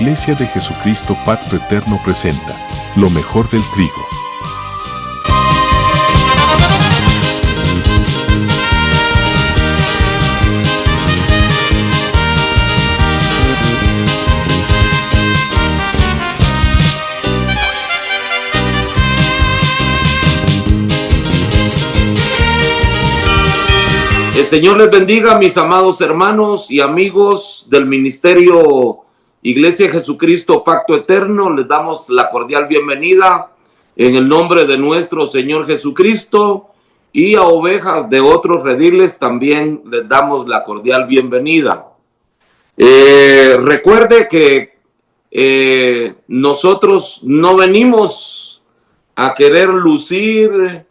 Iglesia de Jesucristo Pacto Eterno presenta lo mejor del trigo. El Señor les bendiga, mis amados hermanos y amigos del Ministerio Iglesia de Jesucristo Pacto Eterno. Les damos la cordial bienvenida en el nombre de nuestro Señor Jesucristo, y a ovejas de otros rediles también les damos la cordial bienvenida. Recuerde que nosotros no venimos a querer lucir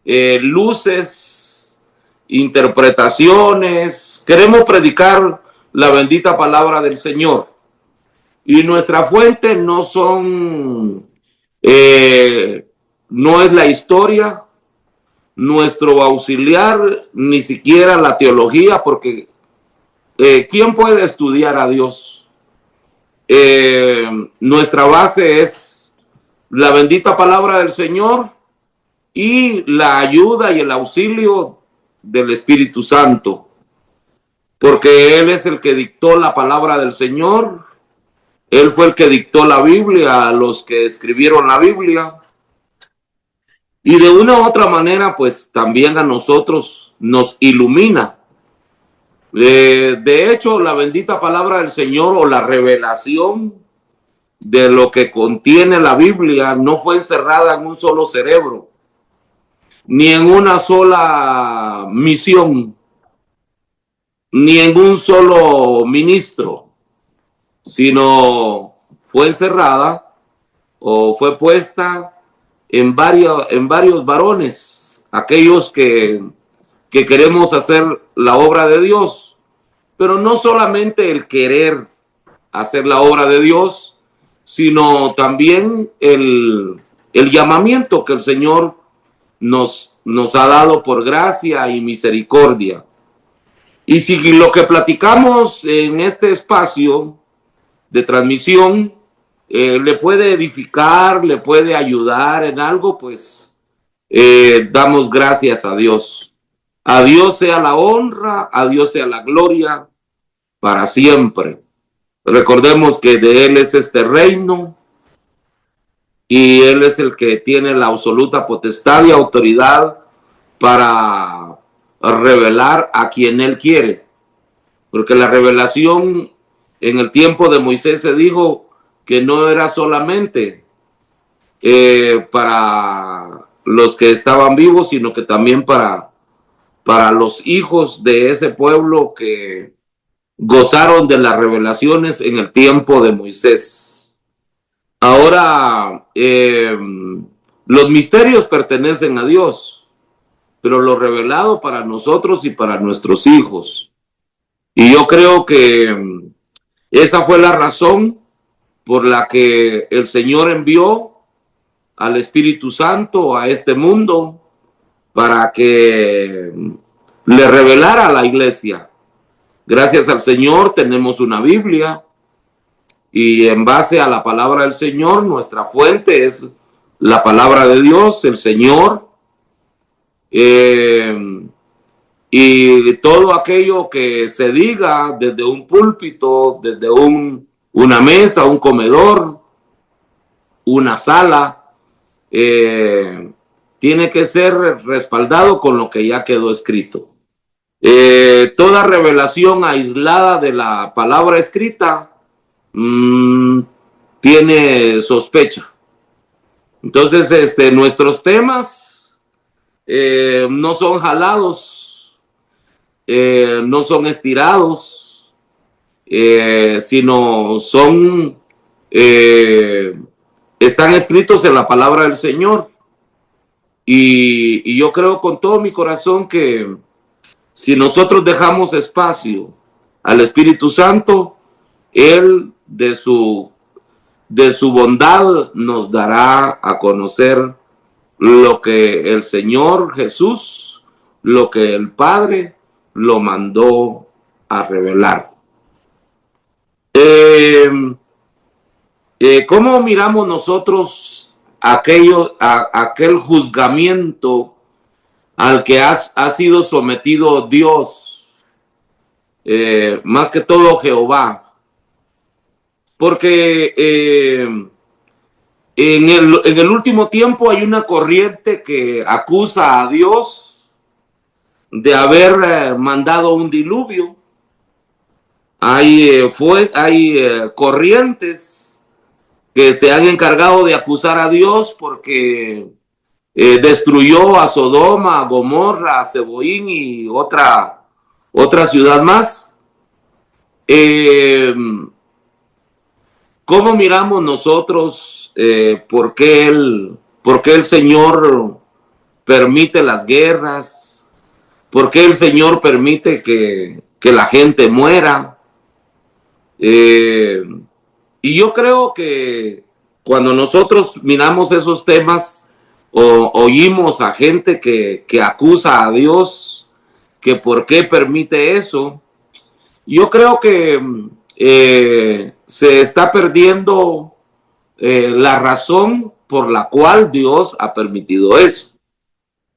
luces, interpretaciones. Queremos predicar la bendita palabra del Señor, y nuestra fuente no es la historia, nuestro auxiliar ni siquiera la teología, porque ¿quién puede estudiar a Dios? Nuestra base es la bendita palabra del Señor y la ayuda y el auxilio del Espíritu Santo, porque Él es el que dictó la palabra del Señor. Él fue el que dictó la Biblia a los que escribieron la Biblia, y de una u otra manera pues también a nosotros nos ilumina. De hecho, la bendita palabra del Señor, o la revelación de lo que contiene la Biblia, no fue encerrada en un solo cerebro, ni en una sola misión, ni en un solo ministro, sino fue encerrada o fue puesta en varios varones, aquellos que queremos hacer la obra de Dios, pero no solamente el querer hacer la obra de Dios, sino también el llamamiento que el Señor nos ha dado por gracia y misericordia. Y si lo que platicamos en este espacio de transmisión le puede edificar, le puede ayudar en algo, pues damos gracias a Dios. A Dios sea la honra, a Dios sea la gloria para siempre. Recordemos que de Él es este reino, y Él es el que tiene la absoluta potestad y autoridad para revelar a quien Él quiere. Porque la revelación en el tiempo de Moisés se dijo que no era solamente para los que estaban vivos, sino que también para los hijos de ese pueblo que gozaron de las revelaciones en el tiempo de Moisés. Ahora, los misterios pertenecen a Dios, pero lo revelado para nosotros y para nuestros hijos. Y yo creo que esa fue la razón por la que el Señor envió al Espíritu Santo a este mundo, para que le revelara a la iglesia. Gracias al Señor tenemos una Biblia, y en base a la palabra del Señor, nuestra fuente es la palabra de Dios, el Señor. Y todo aquello que se diga desde un púlpito, desde una mesa, un comedor, una sala, tiene que ser respaldado con lo que ya quedó escrito. Toda revelación aislada de la palabra escrita tiene sospecha. Entonces, nuestros temas no son jalados, no son estirados, sino están escritos en la palabra del Señor. Y yo creo con todo mi corazón que si nosotros dejamos espacio al Espíritu Santo, Él de su bondad nos dará a conocer lo que el Señor Jesús, lo que el Padre lo mandó a revelar. ¿Cómo miramos nosotros aquel juzgamiento al que ha sido sometido Dios, más que todo Jehová? Porque en el último tiempo hay una corriente que acusa a Dios de haber mandado un diluvio. Hay corrientes que se han encargado de acusar a Dios porque destruyó a Sodoma, a Gomorra, a Zeboín y otra ciudad más. ¿Cómo miramos nosotros por qué el Señor permite las guerras? ¿Por qué el Señor permite que la gente muera? Y yo creo que cuando nosotros miramos esos temas o oímos a gente que acusa a Dios, que por qué permite eso, yo creo que se está perdiendo la razón por la cual Dios ha permitido eso.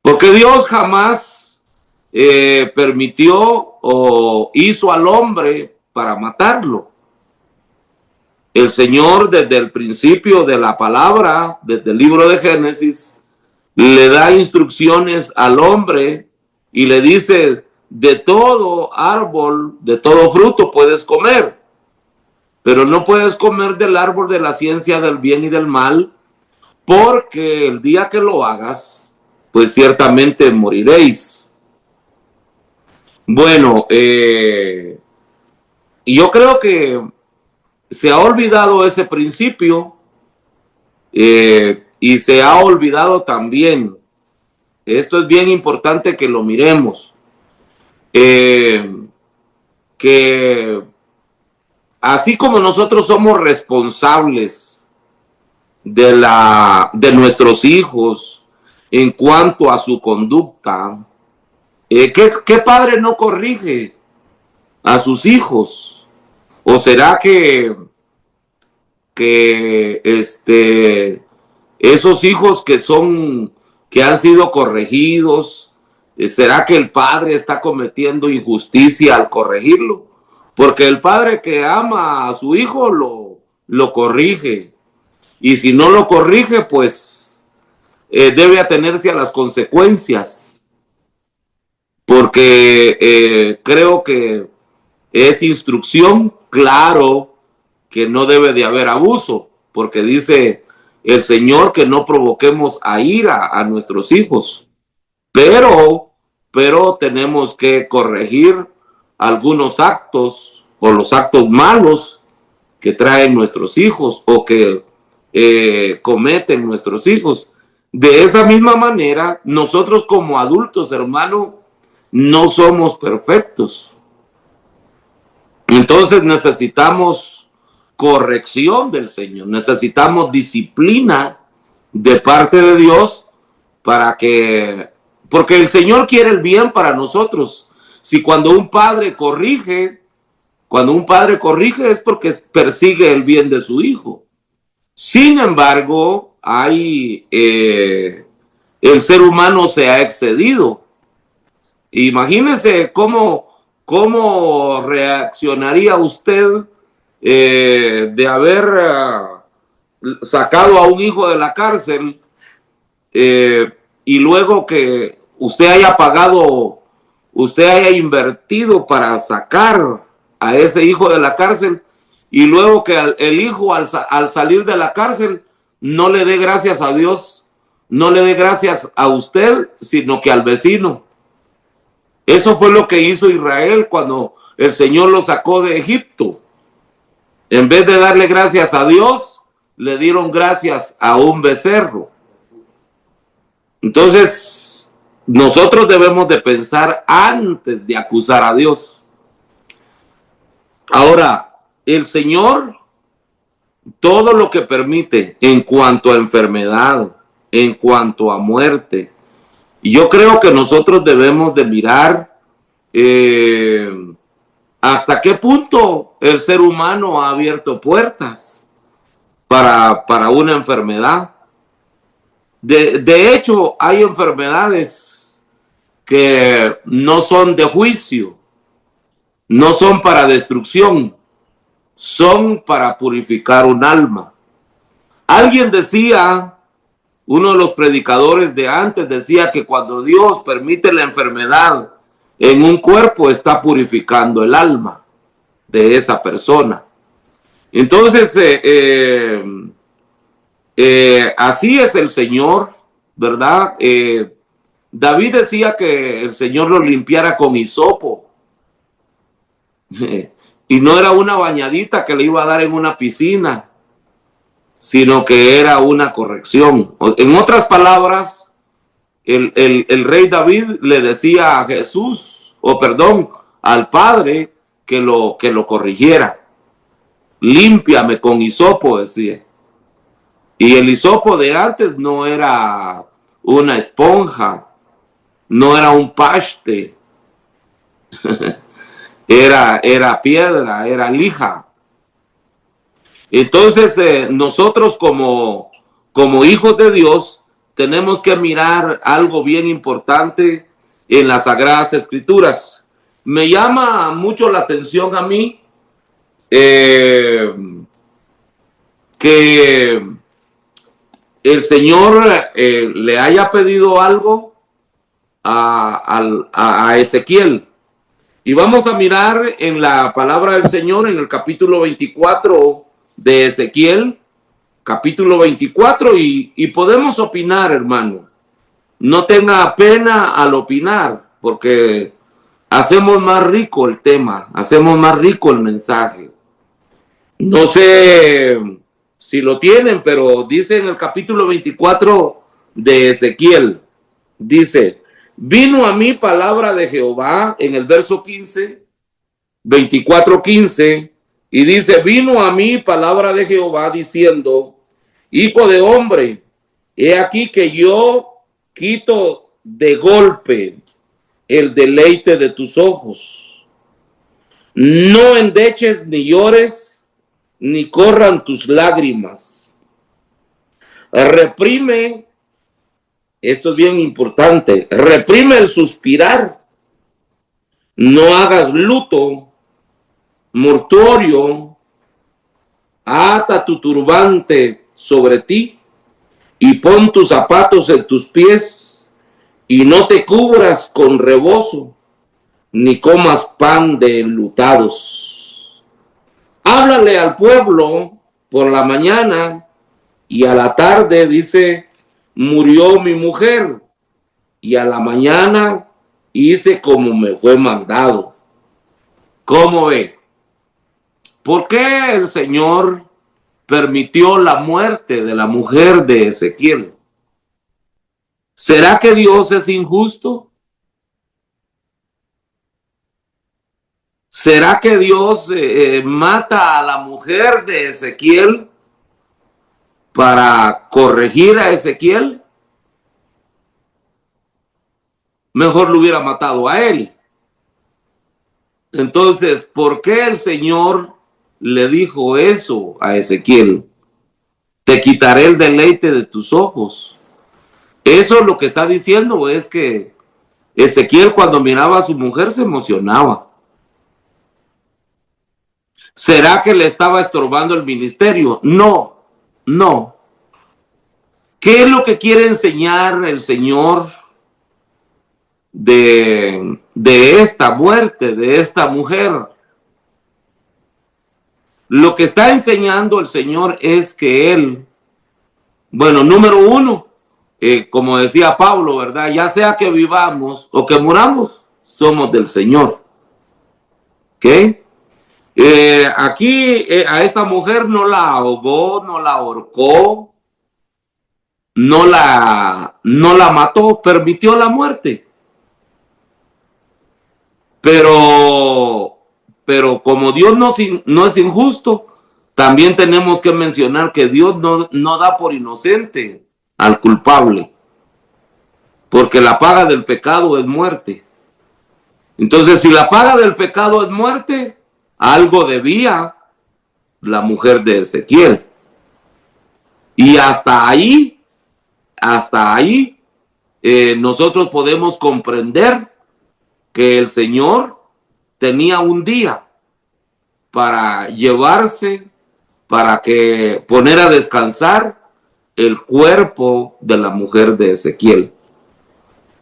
Porque Dios jamás permitió o hizo al hombre para matarlo. El Señor, desde el principio de la palabra, desde el libro de Génesis, le da instrucciones al hombre y le dice: de todo árbol, de todo fruto puedes comer, pero no puedes comer del árbol de la ciencia del bien y del mal, porque el día que lo hagas, pues ciertamente moriréis. Bueno, y yo creo que se ha olvidado ese principio y se ha olvidado también, esto es bien importante que lo miremos, que así como nosotros somos responsables de nuestros hijos en cuanto a su conducta, ¿qué padre no corrige a sus hijos? ¿O será que esos hijos que han sido corregidos, será que el padre está cometiendo injusticia al corregirlo? Porque el padre que ama a su hijo lo corrige, y si no lo corrige, pues debe atenerse a las consecuencias, porque creo que es instrucción, claro que no debe de haber abuso, porque dice el Señor que no provoquemos a ira a nuestros hijos, pero tenemos que corregir algunos actos o los actos malos que traen nuestros hijos o que cometen nuestros hijos. De esa misma manera, nosotros como adultos, hermano, no somos perfectos. Entonces necesitamos corrección del Señor, necesitamos disciplina de parte de Dios porque el Señor quiere el bien para nosotros. Si cuando un padre corrige es porque persigue el bien de su hijo. Sin embargo, el ser humano se ha excedido. Imagínese cómo reaccionaría usted de haber sacado a un hijo de la cárcel y luego que usted haya invertido para sacar a ese hijo de la cárcel, y luego que el hijo al salir de la cárcel no le dé gracias a Dios, no le dé gracias a usted, sino que al vecino. Eso fue lo que hizo Israel cuando el Señor lo sacó de Egipto. En vez de darle gracias a Dios, le dieron gracias a un becerro. Entonces, nosotros debemos de pensar antes de acusar a Dios. Ahora, el Señor, todo lo que permite en cuanto a enfermedad, en cuanto a muerte, yo creo que nosotros debemos de mirar hasta qué punto el ser humano ha abierto puertas. para una enfermedad. De hecho, hay enfermedades que no son de juicio, no son para destrucción, son para purificar un alma. Alguien decía, uno de los predicadores de antes decía que cuando Dios permite la enfermedad en un cuerpo, está purificando el alma de esa persona. Entonces, así es el Señor, ¿verdad? David decía que el Señor lo limpiara con hisopo. Y no era una bañadita que le iba a dar en una piscina, sino que era una corrección. En otras palabras, el rey David le decía a Jesús, o perdón, al Padre, que lo corrigiera. Límpiame con hisopo, decía. Y el hisopo de antes no era una esponja, no era un paste, era piedra, era lija. Entonces, nosotros como hijos de Dios tenemos que mirar algo bien importante en las Sagradas Escrituras. Me llama mucho la atención a mí que el Señor le haya pedido algo a Ezequiel. Y vamos a mirar en la palabra del Señor en el capítulo 24 de Ezequiel, capítulo 24, y podemos opinar, hermano. No tenga pena al opinar, porque hacemos más rico el tema, hacemos más rico el mensaje. No sé si lo tienen, pero dice en el capítulo 24 de Ezequiel, dice: vino a mí palabra de Jehová, en el verso 15, 24:15, y dice: vino a mí palabra de Jehová diciendo: hijo de hombre, he aquí que yo quito de golpe el deleite de tus ojos. No endeches ni llores, ni corran tus lágrimas. Reprime, esto es bien importante, reprime el suspirar. No hagas luto mortuorio, ata tu turbante sobre ti y pon tus zapatos en tus pies y no te cubras con rebozo ni comas pan de enlutados. Háblale al pueblo por la mañana y a la tarde, dice: murió mi mujer, y a la mañana hice como me fue mandado. ¿Cómo ve? ¿Por qué el Señor permitió la muerte de la mujer de Ezequiel? ¿Será que Dios es injusto? ¿Será que Dios mata a la mujer de Ezequiel para corregir a Ezequiel? Mejor lo hubiera matado a él. Entonces, ¿por qué el Señor le dijo eso a Ezequiel? Te quitaré el deleite de tus ojos. Eso lo que está diciendo es que Ezequiel, cuando miraba a su mujer, se emocionaba. ¿Será que le estaba estorbando el ministerio? No, no. ¿Qué es lo que quiere enseñar el Señor de esta muerte, de esta mujer? Lo que está enseñando el Señor es que Él, bueno, número uno, como decía Pablo, ¿verdad? Ya sea que vivamos o que muramos, somos del Señor. ¿Ok? Aquí a esta mujer no la ahogó, no la ahorcó, no la mató, permitió la muerte. Pero como Dios no es injusto, también tenemos que mencionar que Dios no da por inocente al culpable, porque la paga del pecado es muerte. Entonces, si la paga del pecado es muerte, algo debía la mujer de Ezequiel. Y hasta ahí, nosotros podemos comprender que el Señor tenía un día para llevarse, para que poner a descansar el cuerpo de la mujer de Ezequiel.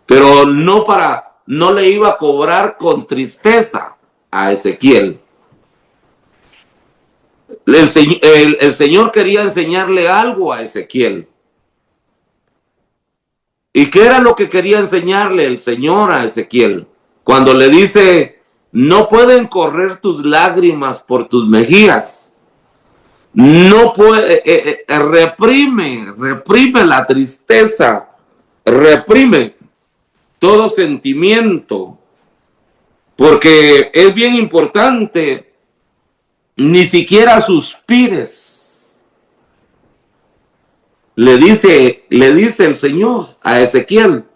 Pero no le iba a cobrar con tristeza a Ezequiel. El Señor quería enseñarle algo a Ezequiel. ¿Y qué era lo que quería enseñarle el Señor a Ezequiel? Cuando le dice, no pueden correr tus lágrimas por tus mejillas. No puede, reprime la tristeza, reprime todo sentimiento, porque es bien importante, ni siquiera suspires. Le dice el Señor a Ezequiel.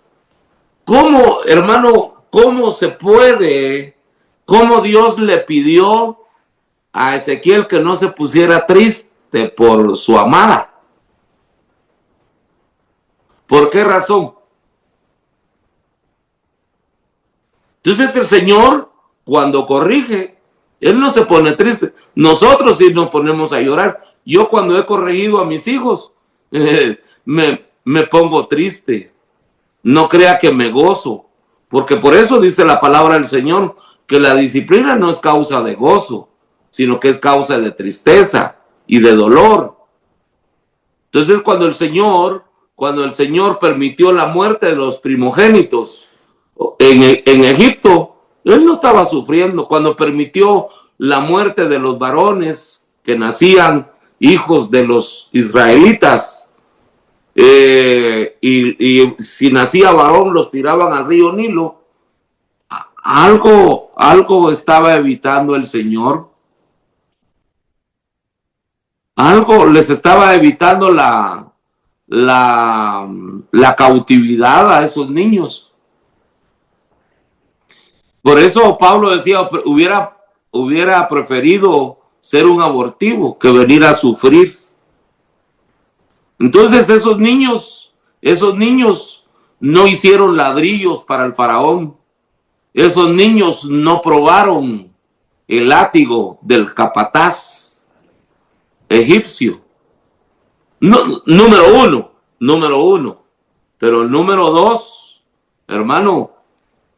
¿Cómo, hermano, cómo se puede, cómo Dios le pidió a Ezequiel que no se pusiera triste por su amada? ¿Por qué razón? Entonces el Señor, cuando corrige, Él no se pone triste. Nosotros sí nos ponemos a llorar. Yo cuando he corregido a mis hijos, me pongo triste. No crea que me gozo, porque por eso dice la palabra del Señor, que la disciplina no es causa de gozo, sino que es causa de tristeza y de dolor. Entonces cuando el Señor permitió la muerte de los primogénitos en Egipto, Él no estaba sufriendo. Cuando permitió la muerte de los varones que nacían hijos de los israelitas, y si nacía varón los tiraban al río Nilo, algo estaba evitando el Señor. Algo les estaba evitando la cautividad a esos niños. Por eso Pablo decía, hubiera preferido ser un abortivo que venir a sufrir. Entonces esos niños no hicieron ladrillos para el faraón. Esos niños no probaron el látigo del capataz egipcio. No, número uno. Pero número dos, hermano,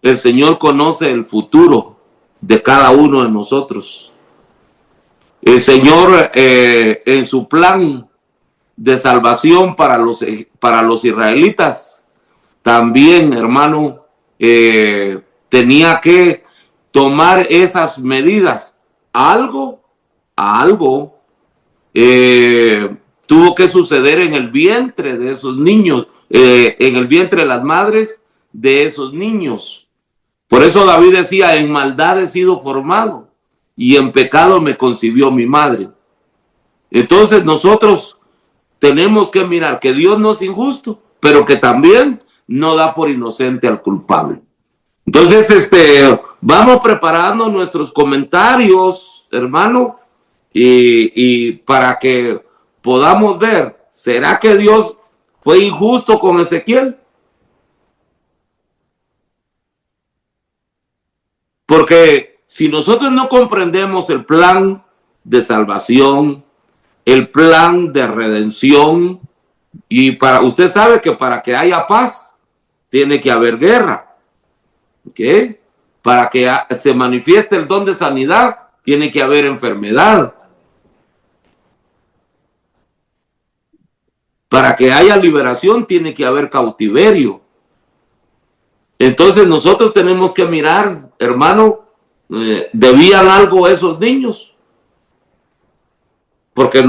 el Señor conoce el futuro de cada uno de nosotros. El Señor, en su plan de salvación para los israelitas, también, hermano, tenía que tomar esas medidas. Algo tuvo que suceder en el vientre de esos niños, en el vientre de las madres de esos niños. Por eso David decía, en maldad he sido formado y en pecado me concibió mi madre. Entonces nosotros tenemos que mirar que Dios no es injusto, pero que también no da por inocente al culpable. Entonces, vamos preparando nuestros comentarios, hermano, y para que podamos ver, ¿será que Dios fue injusto con Ezequiel? Porque si nosotros no comprendemos el plan de salvación, el plan de redención, y usted sabe que para que haya paz tiene que haber guerra, ¿ok? Para que se manifieste el don de sanidad tiene que haber enfermedad, para que haya liberación tiene que haber cautiverio. Entonces nosotros tenemos que mirar, hermano, ¿debían algo esos niños? Porque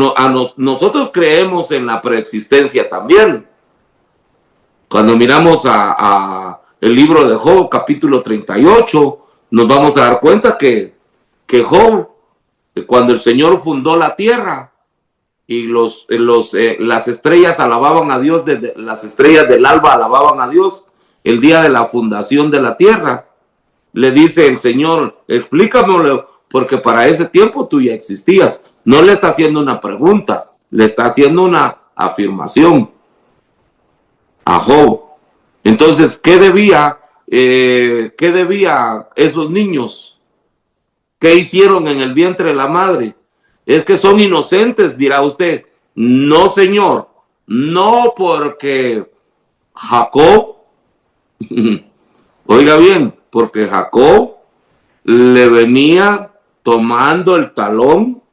nosotros creemos en la preexistencia también. Cuando miramos el libro de Job, capítulo 38, nos vamos a dar cuenta que Job, cuando el Señor fundó la tierra y las estrellas alababan a Dios, desde las estrellas del alba alababan a Dios el día de la fundación de la tierra, le dice el Señor, explícamelo, porque para ese tiempo tú ya existías. No le está haciendo una pregunta, le está haciendo una afirmación a Job. Entonces, ¿qué debía esos niños? ¿Qué hicieron en el vientre de la madre? Es que son inocentes, dirá usted. No, señor, no, porque Jacob, oiga bien, porque Jacob le venía tomando el talón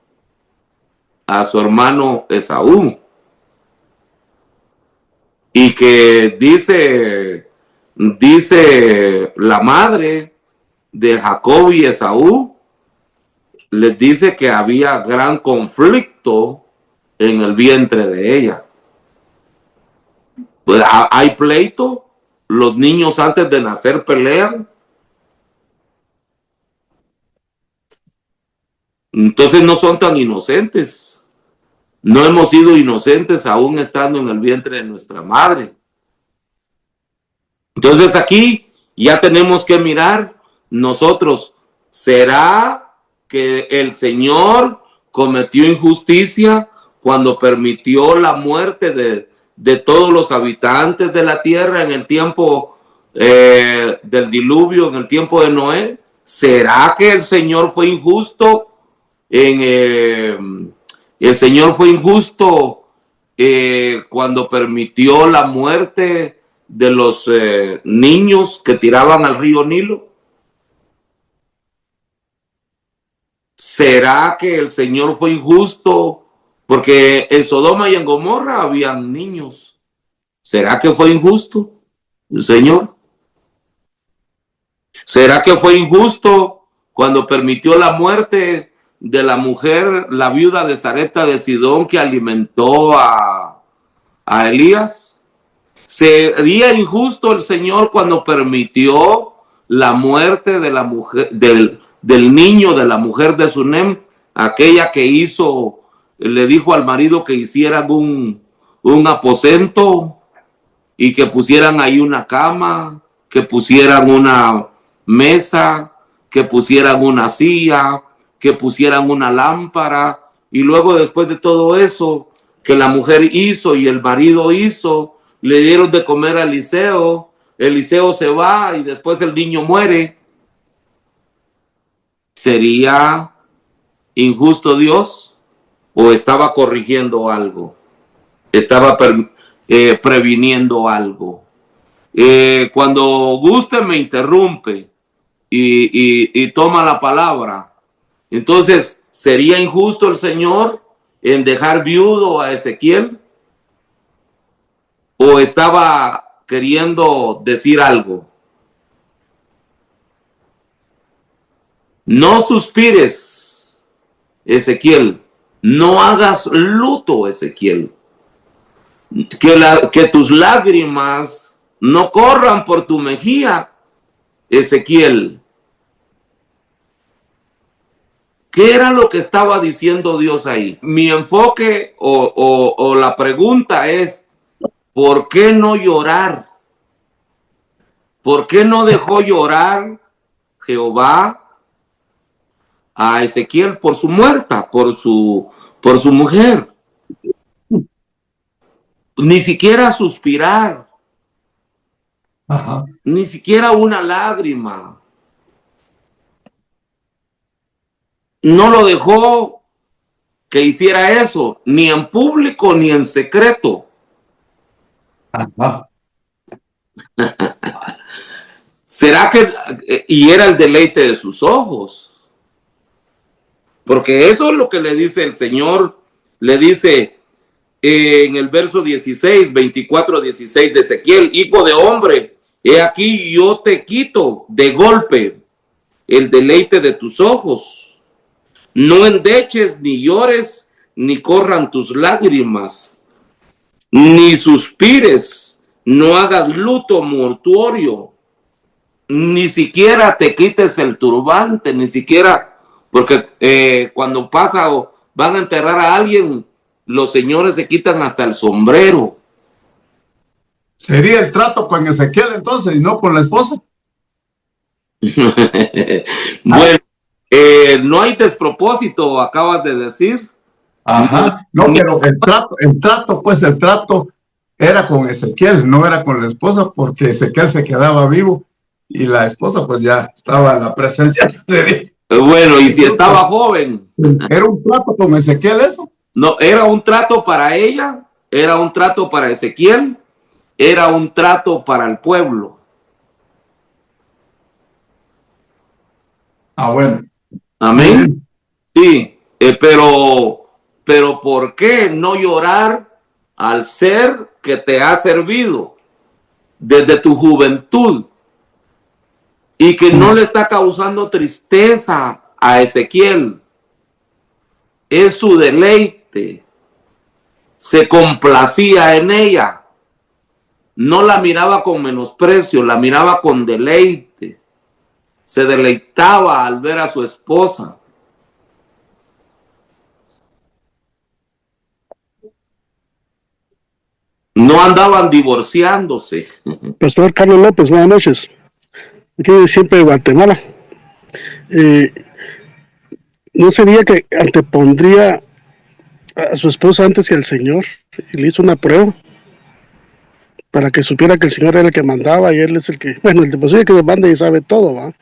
a su hermano Esaú. Y que dice la madre de Jacob y Esaú, les dice que había gran conflicto en el vientre de ella. Pues hay pleito, los niños antes de nacer pelean. Entonces no son tan inocentes. No hemos sido inocentes aún estando en el vientre de nuestra madre. Entonces aquí ya tenemos que mirar nosotros, ¿será que el Señor cometió injusticia cuando permitió la muerte de todos los habitantes de la tierra en el tiempo del diluvio, en el tiempo de Noé? ¿Será que el Señor fue injusto? El Señor fue injusto cuando permitió la muerte de los niños que tiraban al río Nilo. ¿Será que el Señor fue injusto porque en Sodoma y en Gomorra habían niños? ¿Será que fue injusto el Señor? ¿Será que fue injusto cuando permitió la muerte de la mujer, la viuda de Sarepta de Sidón, que alimentó a Elías? ¿Sería injusto el Señor cuando permitió la muerte de la mujer, del niño de la mujer de Sunem, aquella que le dijo al marido que hicieran un aposento y que pusieran ahí una cama, que pusieran una mesa, que pusieran una silla, que pusieran una lámpara, y luego después de todo eso que la mujer hizo y el marido hizo, le dieron de comer a Eliseo se va y después el niño muere? ¿Sería injusto Dios o estaba corrigiendo algo? ¿Estaba previniendo algo? Cuando guste me interrumpe y toma la palabra. Entonces, ¿sería injusto el Señor en dejar viudo a Ezequiel? ¿O estaba queriendo decir algo? No suspires, Ezequiel. No hagas luto, Ezequiel. Que tus lágrimas no corran por tu mejilla, Ezequiel. ¿Qué era lo que estaba diciendo Dios ahí? Mi enfoque o la pregunta es, ¿por qué no llorar? ¿Por qué no dejó llorar Jehová a Ezequiel por su muerta, por su mujer? Ni siquiera suspirar. Ajá. Ni siquiera una lágrima. No lo dejó que hiciera eso, ni en público ni en secreto. Ajá. ¿Será que y era el deleite de sus ojos? Porque eso es lo que le dice el Señor. Le dice en el verso 16, 24, 16 de Ezequiel: hijo de hombre, he aquí yo te quito de golpe el deleite de tus ojos. No endeches, ni llores, ni corran tus lágrimas, ni suspires, no hagas luto mortuorio, ni siquiera te quites el turbante, ni siquiera, porque cuando pasa o van a enterrar a alguien, los señores se quitan hasta el sombrero. ¿Sería el trato con Ezequiel entonces y no con la esposa? Bueno, no hay despropósito, acabas de decir. Ajá, no, pero el trato era con Ezequiel, no era con la esposa, porque Ezequiel se quedaba vivo y la esposa pues ya estaba en la presencia de Dios. Bueno, y si estaba joven, ¿Era un trato con Ezequiel eso? no, era un trato para ella, era un trato para Ezequiel, era un trato para el pueblo. Ah, bueno. Amén. Sí, pero ¿por qué no llorar al ser que te ha servido desde tu juventud y que no le está causando tristeza a Ezequiel? Es su deleite. Se complacía en ella. No la miraba con menosprecio, la miraba con deleite. Se deleitaba al ver a su esposa. No andaban divorciándose. Pastor Carlos López, buenas noches. Aquí siempre de Guatemala. ¿No sería que antepondría a su esposa antes que al Señor? Y le hizo una prueba para que supiera que el Señor era el que mandaba y Él es el que, bueno, el posible que manda y sabe todo, ¿va?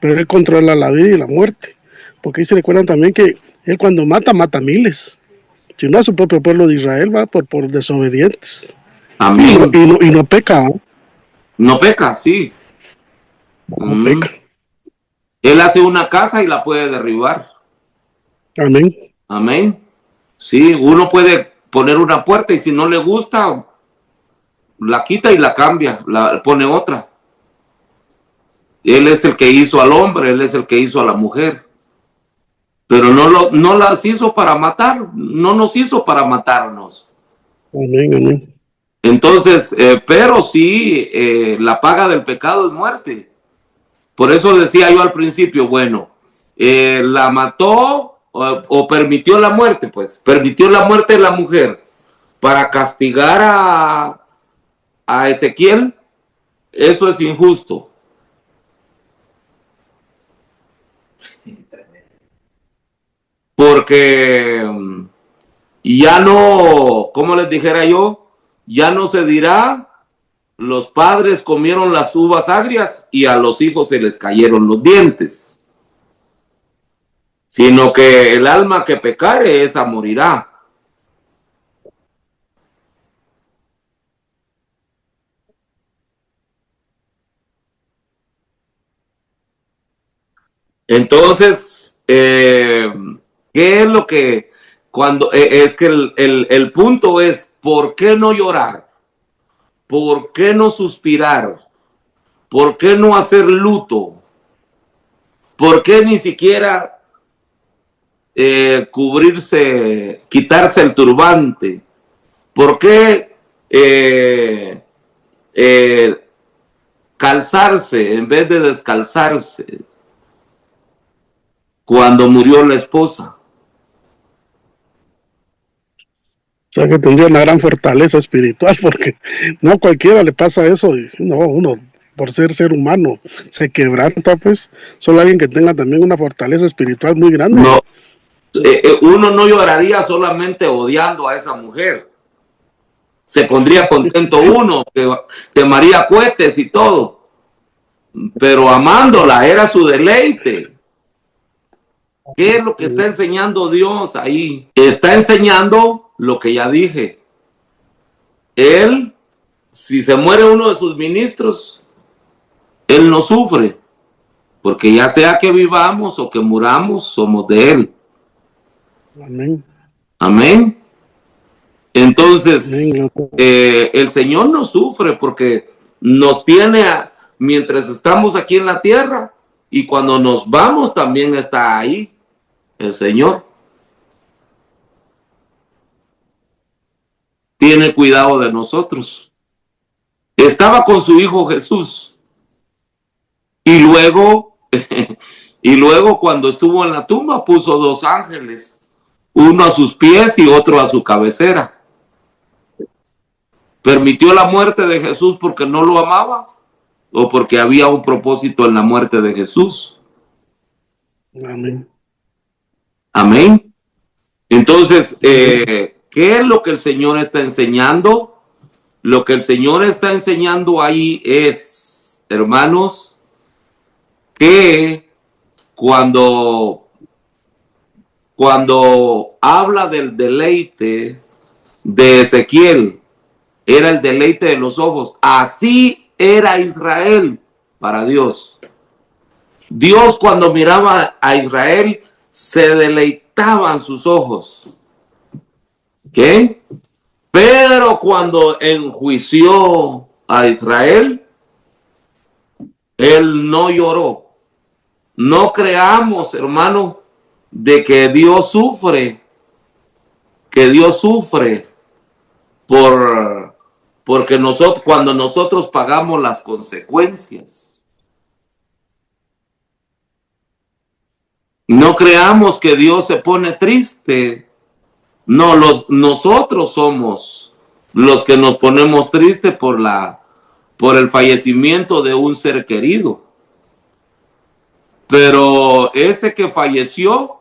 Pero Él controla la vida y la muerte. Porque ahí se recuerdan también que Él cuando mata, mata miles. Si no a su propio pueblo de Israel, va por desobedientes. Amén. Y no peca, ¿va? No peca, sí. No peca. Él hace una casa y la puede derribar. Amén. Amén. Sí, uno puede poner una puerta y si no le gusta, la quita y la cambia, la pone otra. Él es el que hizo al hombre, él es el que hizo a la mujer. Pero no las hizo para matar, no nos hizo para matarnos. Amén, amén. Entonces, pero sí, la paga del pecado es muerte. Por eso decía yo al principio, bueno, la mató o permitió la muerte, pues, permitió la muerte de la mujer para castigar a Ezequiel, eso es injusto. Porque ya no, como les dijera yo, ya no se dirá, los padres comieron las uvas agrias y a los hijos se les cayeron los dientes, sino que el alma que pecare, esa morirá. Entonces, ¿qué es lo que cuando es que el punto es por qué no llorar? ¿Por qué no suspirar? ¿Por qué no hacer luto? ¿Por qué ni siquiera cubrirse, quitarse el turbante? ¿Por qué calzarse en vez de descalzarse cuando murió la esposa? O sea que tendría una gran fortaleza espiritual, porque no a cualquiera le pasa eso. Y no, uno, por ser humano, se quebranta, pues. Solo alguien que tenga también una fortaleza espiritual muy grande. No, uno no lloraría solamente odiando a esa mujer. Se pondría contento uno, que María cohetes y todo. Pero amándola era su deleite. ¿Qué es lo que está enseñando Dios ahí? Está enseñando lo que ya dije. Él, si se muere uno de sus ministros, él no sufre, porque ya sea que vivamos o que muramos, somos de él. Amén. Amén. Entonces, Amén. el Señor no sufre porque nos tiene mientras estamos aquí en la tierra y cuando nos vamos también está ahí el Señor. Tiene cuidado de nosotros. Estaba con su hijo Jesús y luego cuando estuvo en la tumba puso dos ángeles, uno a sus pies y otro a su cabecera. ¿Permitió la muerte de Jesús porque no lo amaba o porque había un propósito en la muerte de Jesús? Amén. Amén. Entonces, ¿qué es lo que el Señor está enseñando? Lo que el Señor está enseñando ahí es, hermanos, que cuando habla del deleite de Ezequiel, era el deleite de los ojos. Así era Israel para Dios. Dios, cuando miraba a Israel, se deleitaban sus ojos. ¿Qué? Pero cuando enjuició a Israel, él no lloró. No creamos, hermano, de que Dios sufre porque cuando nosotros pagamos las consecuencias. No creamos que Dios se pone triste. No, nosotros somos los que nos ponemos tristes por el fallecimiento de un ser querido. Pero ese que falleció,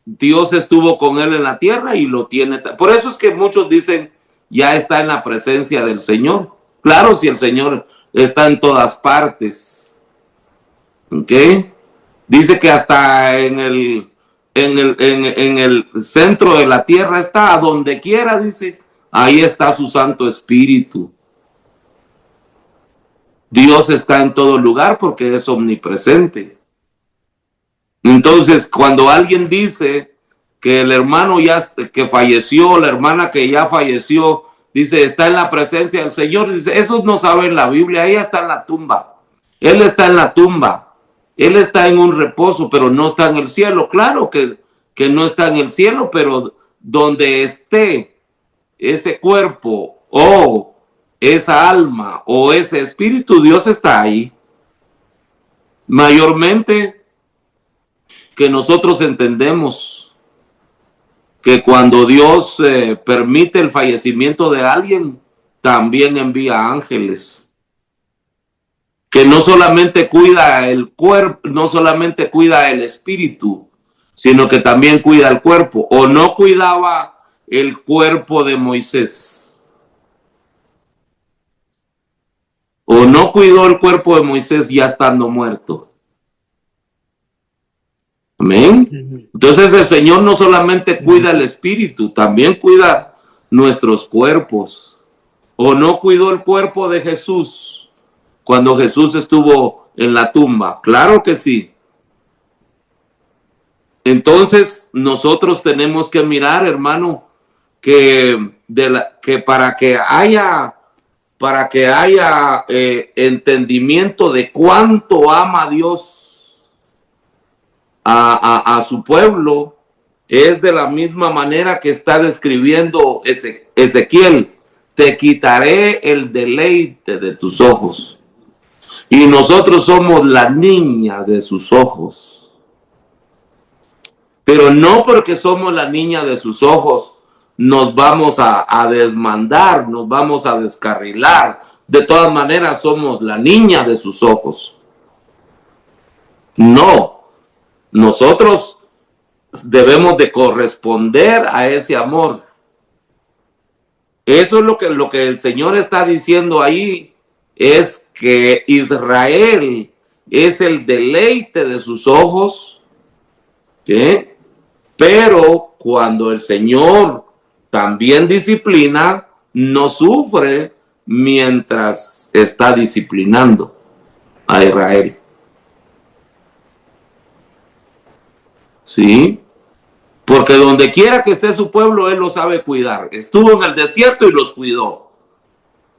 Dios estuvo con él en la tierra y lo tiene. Por eso es que muchos dicen, ya está en la presencia del Señor. Claro, si el Señor está en todas partes. ¿Ok? Dice que hasta en el centro de la tierra está, a donde quiera, dice, ahí está su Santo Espíritu. Dios está en todo lugar porque es omnipresente. Entonces, cuando alguien dice que el hermano que falleció, la hermana que ya falleció, dice, está en la presencia del Señor, dice, eso no sabe en la Biblia, ella está en la tumba. Él está en la tumba. Él está en un reposo, pero no está en el cielo. Claro que no está en el cielo, pero donde esté ese cuerpo o esa alma o ese espíritu, Dios está ahí. Mayormente que nosotros entendemos que cuando Dios permite el fallecimiento de alguien, también envía ángeles. Que no solamente cuida el cuerpo, no solamente cuida el espíritu, sino que también cuida el cuerpo. O no cuidaba el cuerpo de Moisés. O no cuidó el cuerpo de Moisés ya estando muerto. Amén. Entonces el Señor no solamente cuida el espíritu, también cuida nuestros cuerpos. O no cuidó el cuerpo de Jesús cuando Jesús estuvo en la tumba. Claro que sí. Entonces nosotros tenemos que mirar, hermano, que para que haya entendimiento de cuánto ama Dios a su pueblo, es de la misma manera que está describiendo Ezequiel: te quitaré el deleite de tus ojos. Y nosotros somos la niña de sus ojos. Pero no porque somos la niña de sus ojos nos vamos a desmandar, nos vamos a descarrilar. De todas maneras somos la niña de sus ojos. No. Nosotros debemos de corresponder a ese amor. Eso es lo que el Señor está diciendo ahí, es que Israel es el deleite de sus ojos, ¿sí? Pero cuando el Señor también disciplina, no sufre mientras está disciplinando a Israel. ¿Sí? Porque donde quiera que esté su pueblo, Él lo sabe cuidar. Estuvo en el desierto y los cuidó.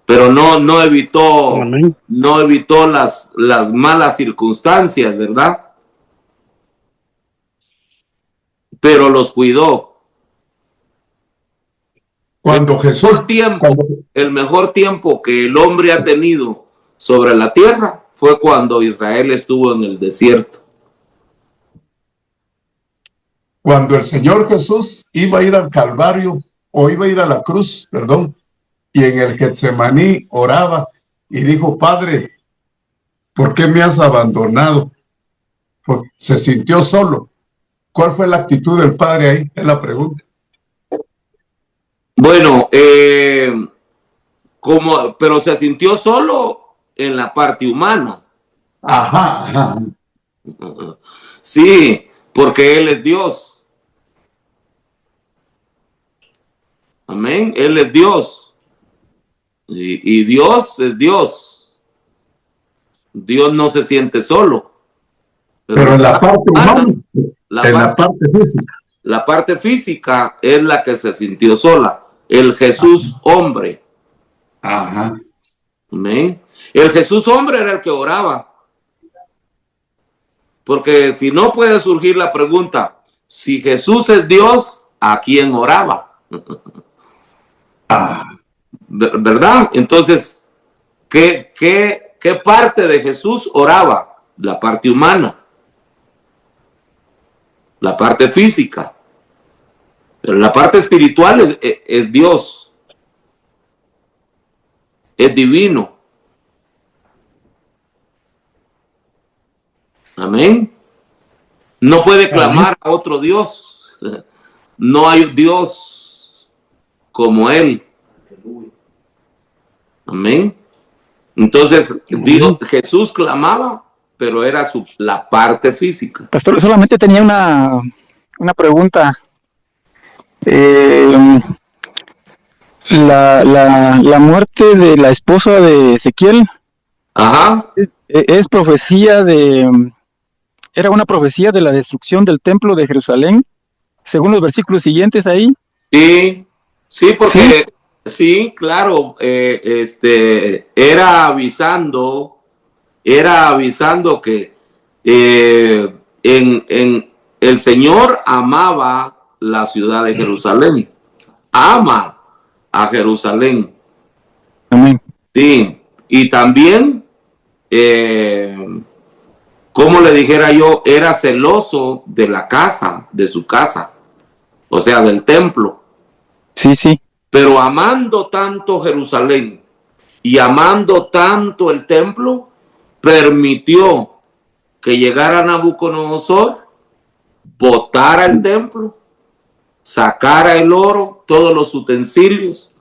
Pero no evitó las malas circunstancias, ¿verdad? Pero los cuidó. Cuando Jesús... El mejor tiempo que el hombre ha tenido sobre la tierra fue cuando Israel estuvo en el desierto. Cuando el Señor Jesús iba a ir al Calvario, o iba a ir a la cruz, perdón, y en el Getsemaní oraba y dijo: Padre, ¿por qué me has abandonado? Porque se sintió solo. ¿Cuál fue la actitud del padre ahí? Es la pregunta. Bueno, pero se sintió solo en la parte humana. Ajá, ajá. Sí, porque Él es Dios. Amén. Él es Dios. Y Dios es Dios. Dios no se siente solo. Pero en la parte humana, la parte física es la que se sintió sola. El Jesús hombre. Ajá. Amén. El Jesús hombre era el que oraba. Porque si no puede surgir la pregunta, si Jesús es Dios, ¿a quién oraba? ¿Verdad? Entonces, ¿qué parte de Jesús oraba? La parte humana, la parte física. Pero la parte espiritual es Dios, es divino. Amén. No puede clamar a otro Dios. No hay Dios como Él. Amén. Entonces, Jesús clamaba, pero era la parte física. Pastor, solamente tenía una pregunta. La muerte de la esposa de Ezequiel, ajá, es profecía era una profecía de la destrucción del templo de Jerusalén, según los versículos siguientes ahí. Sí, porque sí, claro, era avisando que el Señor amaba la ciudad de Jerusalén, ama a Jerusalén. Amén. Sí, y también, como le dijera yo, era celoso de la casa, de su casa, o sea, del templo. Sí, sí. Pero amando tanto Jerusalén y amando tanto el templo, permitió que llegara Nabucodonosor, botara el templo, sacara el oro, todos los utensilios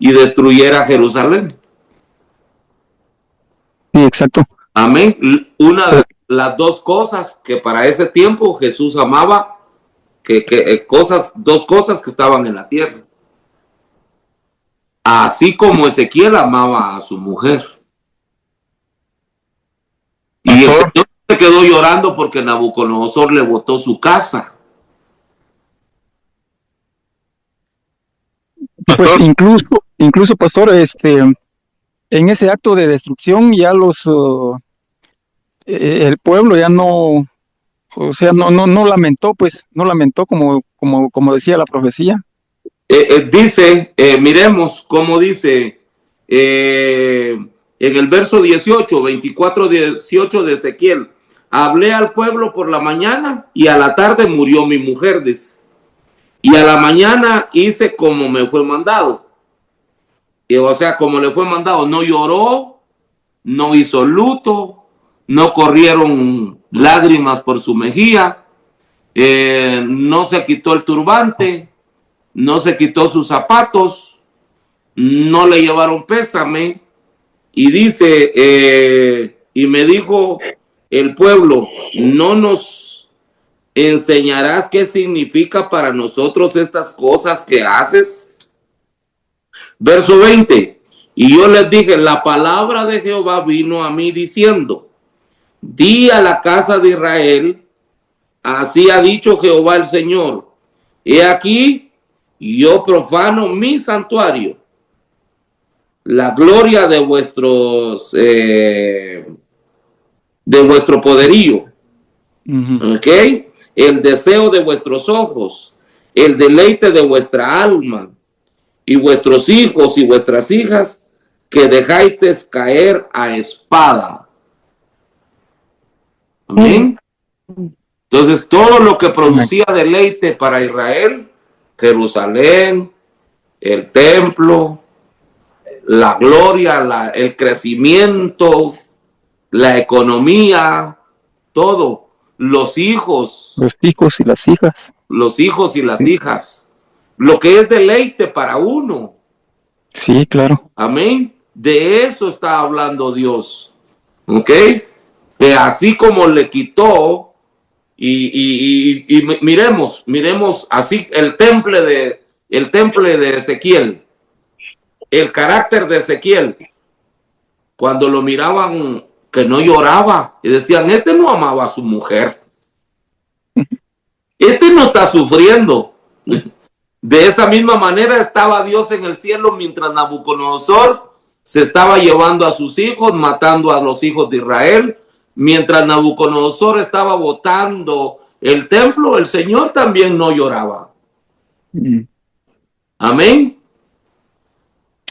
y destruyera Jerusalén. Sí, exacto. Amén. Una de las dos cosas que para ese tiempo Jesús amaba, dos cosas que estaban en la tierra. Así como Ezequiel amaba a su mujer. Y el Señor se quedó llorando porque Nabucodonosor le botó su casa. Pues incluso, pastor, en ese acto de destrucción ya el pueblo ya no, o sea, no lamentó, pues, no lamentó como decía la profecía. Dice, miremos cómo dice en el verso 18, 24, 18 de Ezequiel: hablé al pueblo por la mañana y a la tarde murió mi mujer, dice. Y a la mañana hice como me fue mandado. O sea, como le fue mandado, no lloró, no hizo luto, no corrieron lágrimas por su mejilla, no se quitó el turbante, no se quitó sus zapatos, no le llevaron pésame. Y dice, y me dijo el pueblo: ¿no nos enseñarás qué significa para nosotros estas cosas que haces? Verso 20: y yo les dije, la palabra de Jehová vino a mí diciendo, di a la casa de Israel, así ha dicho Jehová el Señor, he aquí, yo profano mi santuario, la gloria de vuestro poderío, ¿ok? El deseo de vuestros ojos, el deleite de vuestra alma, y vuestros hijos y vuestras hijas que dejáis caer a espada. Amén. Entonces, todo lo que producía deleite para Israel, Jerusalén, el templo, la gloria, el crecimiento, la economía, todo los hijos, Los hijos y las hijas. lo que es deleite para uno. Sí, claro. Amén. De eso está hablando Dios. ¿Ok? Que así como le quitó, y miremos así el temple de Ezequiel, el carácter de Ezequiel, cuando lo miraban que no lloraba y decían, este no amaba a su mujer, este no está sufriendo. De esa misma manera estaba Dios en el cielo mientras Nabucodonosor se estaba llevando a sus hijos, matando a los hijos de Israel. Mientras Nabucodonosor estaba botando el templo, el Señor también no lloraba. Amén.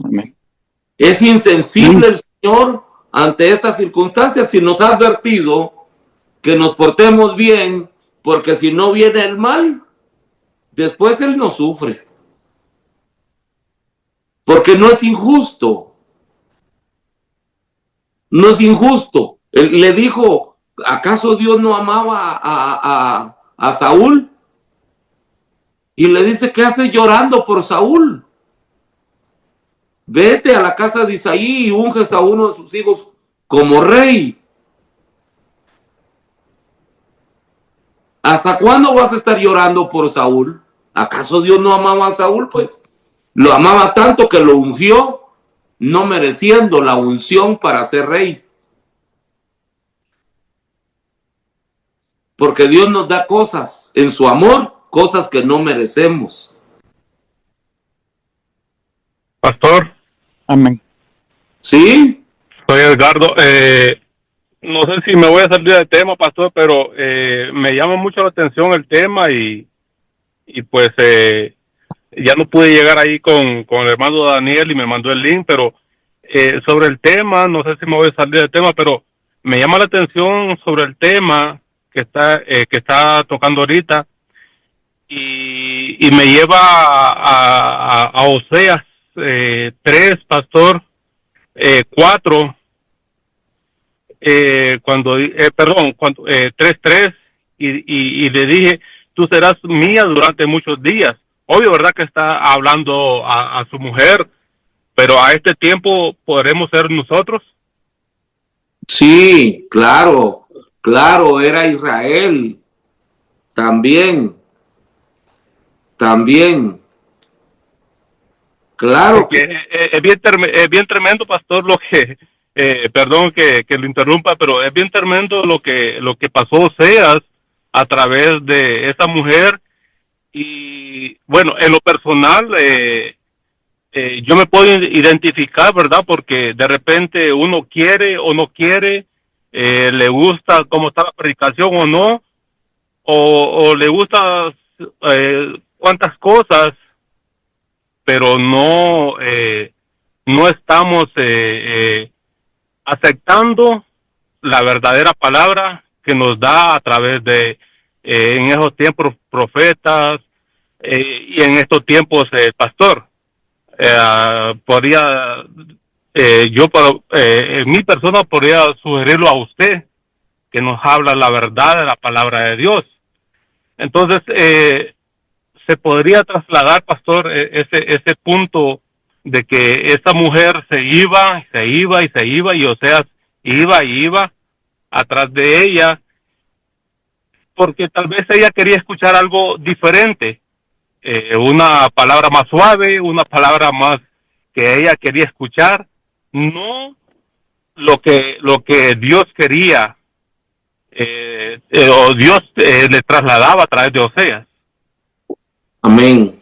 Amén. Es insensible el Señor ante estas circunstancias y nos ha advertido que nos portemos bien, porque si no viene el mal, después Él no sufre. Porque no es injusto. No es injusto. Él le dijo, ¿acaso Dios no amaba a Saúl? Y le dice, ¿qué hace llorando por Saúl? Vete a la casa de Isaí y unges a uno de sus hijos como rey. ¿Hasta cuándo vas a estar llorando por Saúl? ¿Acaso Dios no amaba a Saúl? Pues lo amaba tanto que lo ungió, no mereciendo la unción para ser rey. Porque Dios nos da cosas en su amor, cosas que no merecemos. Pastor. Amén. ¿Sí? Soy Edgardo. No sé si me voy a salir del tema, pastor, pero me llama mucho la atención el tema y pues ya no pude llegar ahí con el hermano Daniel y me mandó el link, pero sobre el tema, no sé si me voy a salir del tema, pero me llama la atención sobre el tema que está tocando ahorita y me lleva a Oseas 3, pastor, 4, cuando 3:3 y le dije, tú serás mía durante muchos días. Obvio, ¿verdad? Que está hablando a su mujer, pero a este tiempo podremos ser nosotros. Sí, claro, era Israel. También. Claro que es bien tremendo, pastor, lo que perdón que lo interrumpa, pero es bien tremendo lo que pasó Oseas a través de esa mujer. Y bueno, en lo personal yo me puedo identificar, ¿verdad? Porque de repente uno quiere o no quiere, le gusta cómo está la predicación o no, o le gusta cuantas cosas, pero no estamos aceptando la verdadera palabra que nos da a través de en esos tiempos profetas y en estos tiempos pastor. Podría en mi persona podría sugerirlo a usted, que nos habla la verdad de la palabra de Dios. Entonces se podría trasladar, pastor, ese punto de que esa mujer se iba y Oseas iba atrás de ella, porque tal vez ella quería escuchar algo diferente, una palabra más suave, una palabra más que ella quería escuchar, no lo que Dios quería, o Dios le trasladaba a través de Oseas. Amén.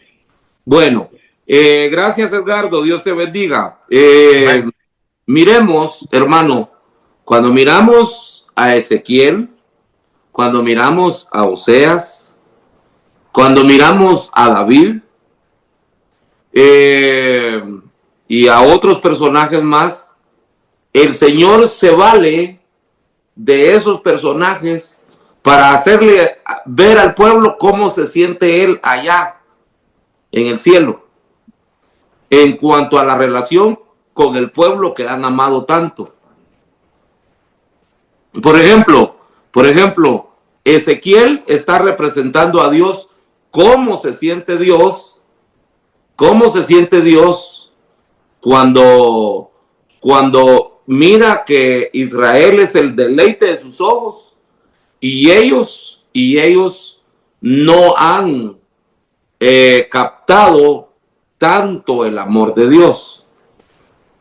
Bueno, gracias, Edgardo. Dios te bendiga. Miremos, hermano, cuando miramos a Ezequiel, cuando miramos a Oseas, cuando miramos a David y a otros personajes más, el Señor se vale de esos personajes para hacerle ver al pueblo cómo se siente Él allá en el cielo, en cuanto a la relación con el pueblo que han amado tanto. Por ejemplo, Ezequiel está representando a Dios, cómo se siente Dios cuando mira que Israel es el deleite de sus ojos y ellos no han captado tanto el amor de Dios.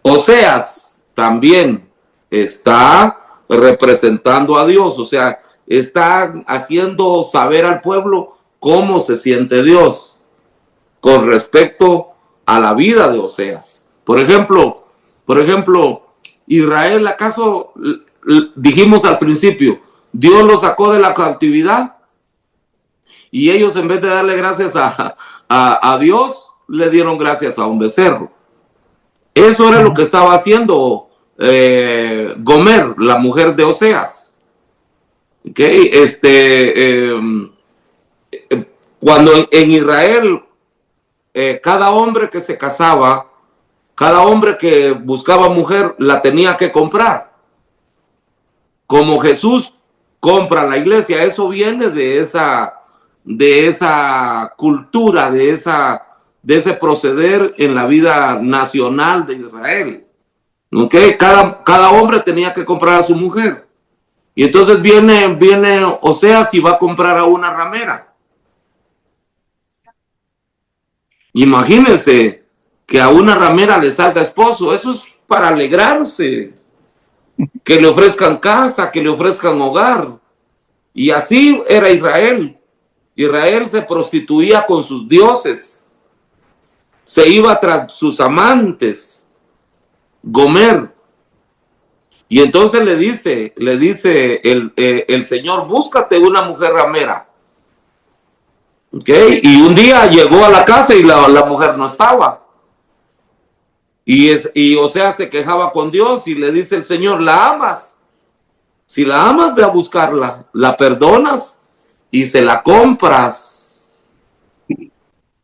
Oseas también está representando a Dios, o sea, está haciendo saber al pueblo cómo se siente Dios con respecto a la vida de Oseas. Por ejemplo, Israel, ¿acaso dijimos al principio, Dios los sacó de la cautividad? Y ellos, en vez de darle gracias a Dios, le dieron gracias a un becerro. Eso era lo que estaba haciendo Gomer, la mujer de Oseas. ¿Okay? Cuando en Israel, cada hombre que se casaba, cada hombre que buscaba mujer, la tenía que comprar. Como Jesús compra la iglesia, eso viene de esa cultura, de ese proceder en la vida nacional de Israel. ¿Okay? Cada hombre tenía que comprar a su mujer. Y entonces viene Oseas y va a comprar a una ramera. Imagínense que a una ramera le salga esposo. Eso es para alegrarse. Que le ofrezcan casa, que le ofrezcan hogar. Y así era Israel. Israel se prostituía con sus dioses. Se iba tras sus amantes. Gomer. Y entonces le dice el Señor, búscate una mujer ramera. ¿Okay? Y un día llegó a la casa y la mujer no estaba. Y Oseas se quejaba con Dios y le dice el Señor, ¿la amas? Si la amas, ve a buscarla, la perdonas y se la compras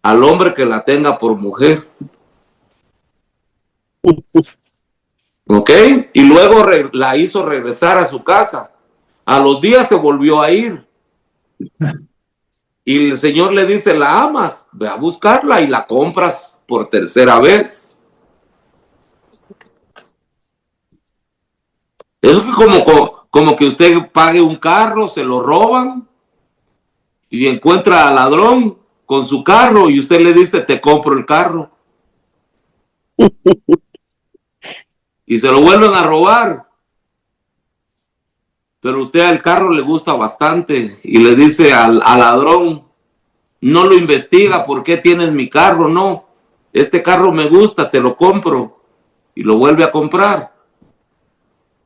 al hombre que la tenga por mujer. ¿Ok? Y luego la hizo regresar a su casa. A los días se volvió a ir. Y el Señor le dice, ¿la amas? Ve a buscarla y la compras por tercera vez. Es como que usted pague un carro, se lo roban y encuentra al ladrón con su carro y usted le dice, te compro el carro. Y se lo vuelven a robar. Pero usted al carro le gusta bastante y le dice al ladrón, no lo investiga, ¿por qué tienes mi carro? No, este carro me gusta, te lo compro. Y lo vuelve a comprar.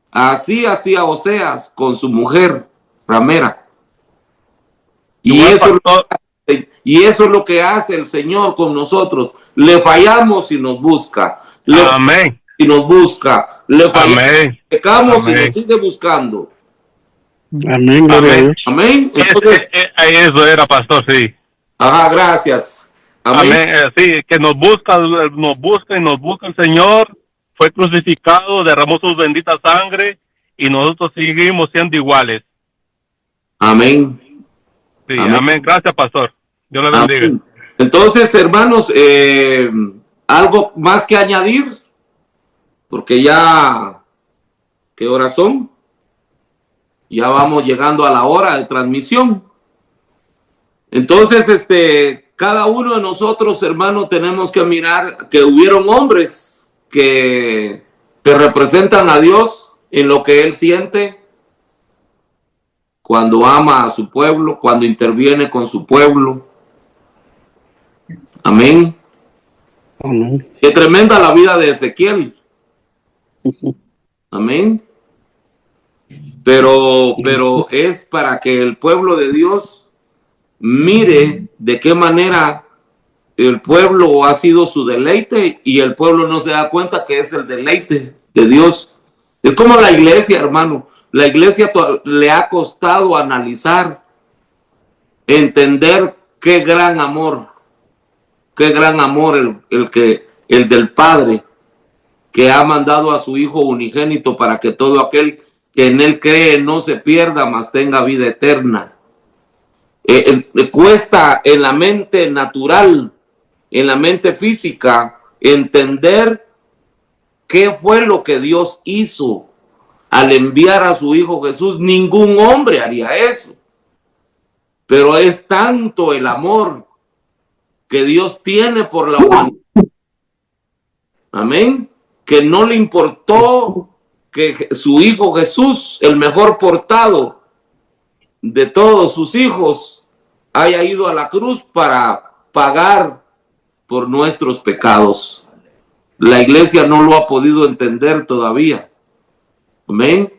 Así hacía Oseas con su mujer ramera. Y eso es lo que hace el Señor con nosotros. Le fallamos y nos busca. Amén. Y nos busca. Le fallamos, Amén. pecamos Amén. y nos sigue buscando. Amén, gloria a Dios. Amén. Entonces, Eso era, pastor, sí. ajá, gracias. Amén. Amén. Sí, que nos busca el Señor. Fue crucificado, derramó su bendita sangre y nosotros seguimos siendo iguales. Amén. Sí, Amén. amén. Gracias, pastor. Dios le bendiga. Amén. Entonces, hermanos, algo más que añadir, porque ya, ¿qué horas son? Ya vamos llegando a la hora de transmisión. Entonces, cada uno de nosotros, hermanos, tenemos que mirar que hubieron hombres que representan a Dios en lo que Él siente cuando ama a su pueblo, cuando interviene con su pueblo. Amén. Amén. Qué tremenda la vida de Ezequiel. Amén. Pero es para que el pueblo de Dios mire de qué manera el pueblo ha sido su deleite y el pueblo no se da cuenta que es el deleite de Dios. Es como la iglesia, hermano. La iglesia le ha costado analizar, entender qué gran amor el del Padre, que ha mandado a su Hijo unigénito para que todo aquel que en Él cree no se pierda, mas tenga vida eterna. cuesta en la mente natural, en la mente física, entender qué fue lo que Dios hizo al enviar a su Hijo Jesús. Ningún hombre haría eso. Pero es tanto el amor que Dios tiene por la humanidad. Amén. Que no le importó que su Hijo Jesús, el mejor portado de todos sus hijos, haya ido a la cruz para pagar por nuestros pecados. La iglesia no lo ha podido entender todavía. Amén.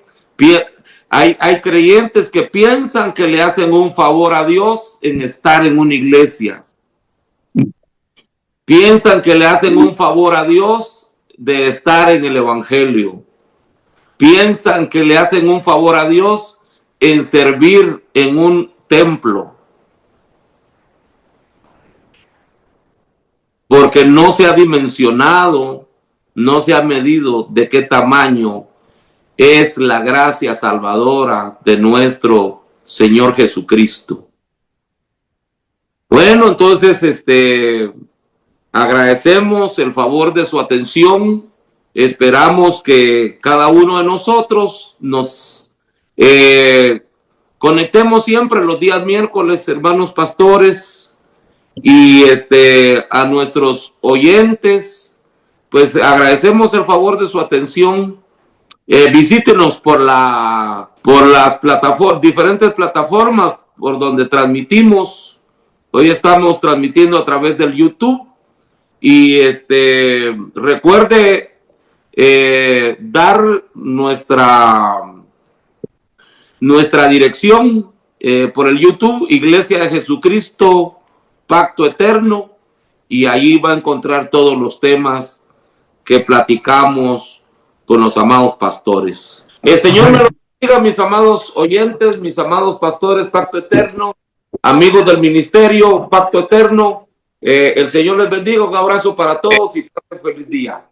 Hay creyentes que piensan que le hacen un favor a Dios en estar en una iglesia. Piensan que le hacen un favor a Dios de estar en el evangelio. Piensan que le hacen un favor a Dios en servir en un templo. Porque no se ha dimensionado, no se ha medido de qué tamaño es la gracia salvadora de nuestro Señor Jesucristo. Bueno, entonces, agradecemos el favor de su atención. Esperamos que cada uno de nosotros nos conectemos siempre los días miércoles, hermanos pastores, y a nuestros oyentes, pues agradecemos el favor de su atención. Visítenos por las diferentes plataformas por donde transmitimos. Hoy estamos transmitiendo a través del YouTube y recuerde dar nuestra dirección por el YouTube, Iglesia de Jesucristo Pacto Eterno, y ahí va a encontrar todos los temas que platicamos con los amados pastores. El Señor me lo bendiga, mis amados oyentes, mis amados pastores Pacto Eterno, amigos del ministerio Pacto Eterno. El Señor les bendiga, un abrazo para todos y pasen feliz día.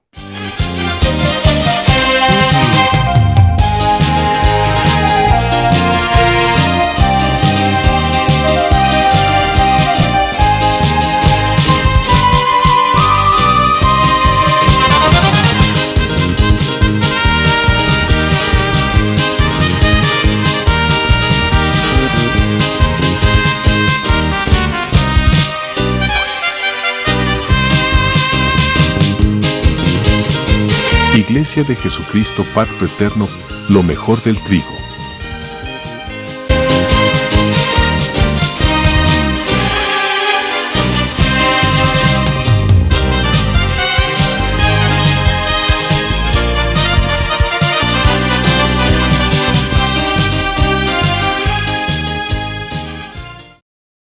Iglesia de Jesucristo Pacto Eterno, lo mejor del trigo.